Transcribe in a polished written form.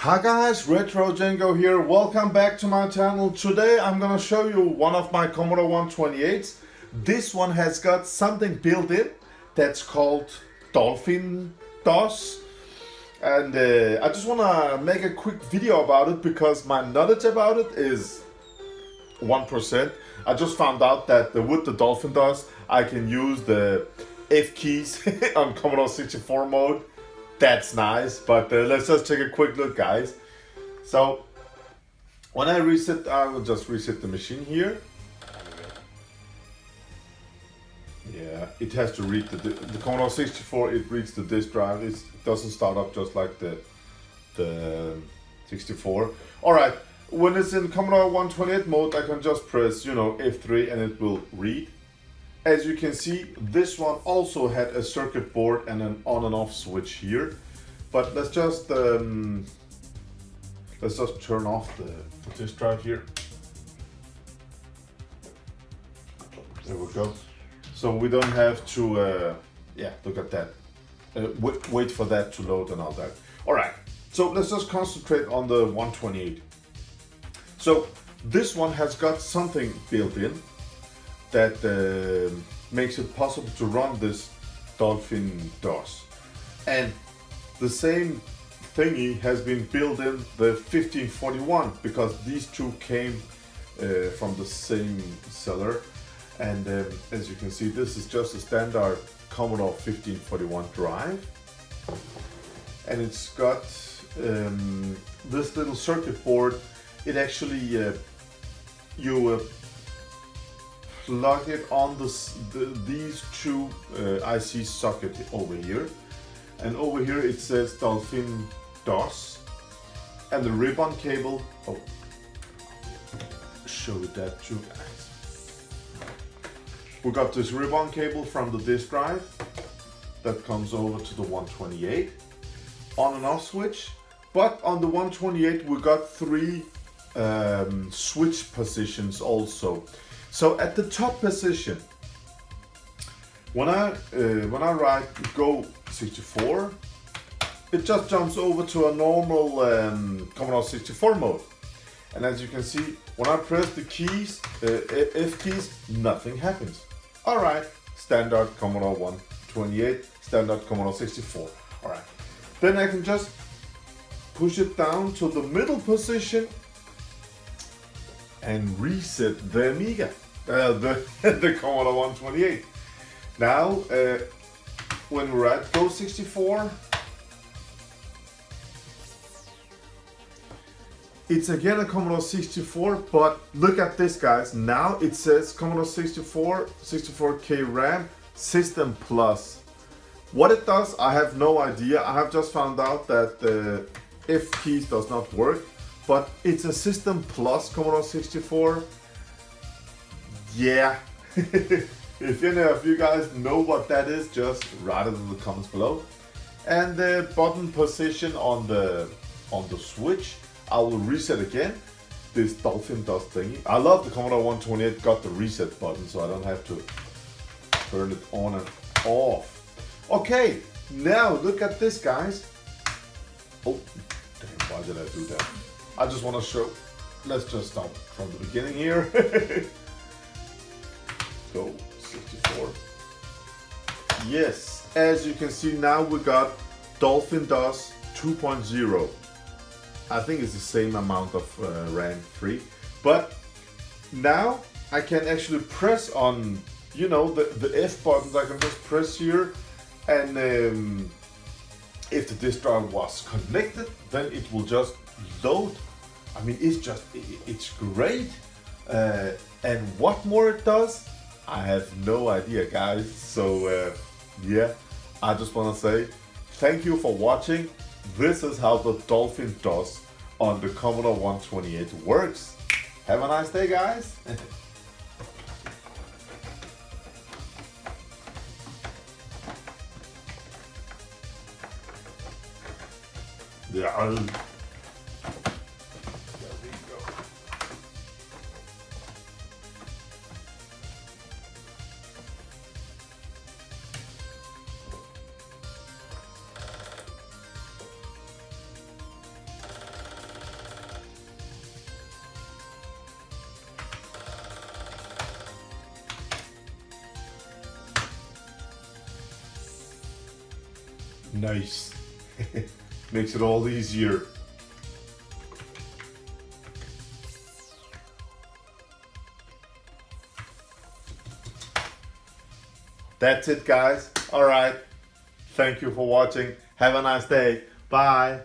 Hi guys, RETROCENGO here. Welcome back to my channel. Today I'm gonna show you one of my Commodore 128s. This one has got something built in that's called DOLPHIN DOS. And I just wanna make a quick video about it because my knowledge about it is 1%. I just found out that with the DOLPHIN DOS I can use the F keys on Commodore 64 mode. That's nice, but let's just take a quick look, guys. So when I reset, I will just reset the machine here. Yeah, it has to read the Commodore 64. It reads the disk drive. It doesn't start up just like the 64. All right, when it's in Commodore 128 mode, I can just press F3 and it will read. As you can see, this one also had a circuit board and an on and off switch here. But let's just turn off the disk drive here. There we go. So we don't have to, look at that. Wait for that to load and all that. All right, so let's just concentrate on the 128. So this one has got something built in that makes it possible to run this DOLPHIN DOS. And the same thingy has been built in the 1541 because these two came from the same seller. And as you can see, this is just a standard Commodore 1541 drive. And it's got this little circuit board. It actually, you plug it on these two IC socket over here, and over here it says DOLPHIN DOS, and the ribbon cable. Oh, show that too, guys. We got this ribbon cable from the disk drive that comes over to the 128, on and off switch. But on the 128 we got three switch positions also. So at the top position, when I write go 64, it just jumps over to a normal Commodore 64 mode. And as you can see, when I press the keys, F keys, nothing happens. All right, standard Commodore 128, standard Commodore 64. All right, then I can just push it down to the middle position and reset the Amiga, the Commodore 128. Now, when we're at Go 64, it's again a Commodore 64, but look at this, guys. Now it says Commodore 64, 64K RAM, System Plus. What it does, I have no idea. I have just found out that the F keys does not work. But it's a System Plus Commodore 64. Yeah. If any of you guys know what that is, just write it in the comments below. And the button position on the switch, I will reset again. This DOLPHIN DOS thingy. I love the Commodore 128 got the reset button, so I don't have to turn it on and off. Okay, now look at this, guys. Oh, damn, why did I do that? I just want to show, let's just start from the beginning here. Go 64. Yes, as you can see now we got DOLPHIN DOS 2.0. I think it's the same amount of RAM free. But now I can actually press on, the F buttons. I can just press here, and if the disk drive was connected, then it will just load. I mean, it's great. And what more it does, I have no idea, guys. So yeah, I just want to say thank you for watching. This is how the DOLPHIN DOS on the Commodore 128 works. Have a nice day, guys. Yeah. Nice. Makes it all easier. That's it, guys. All right. Thank you for watching. Have a nice day. Bye.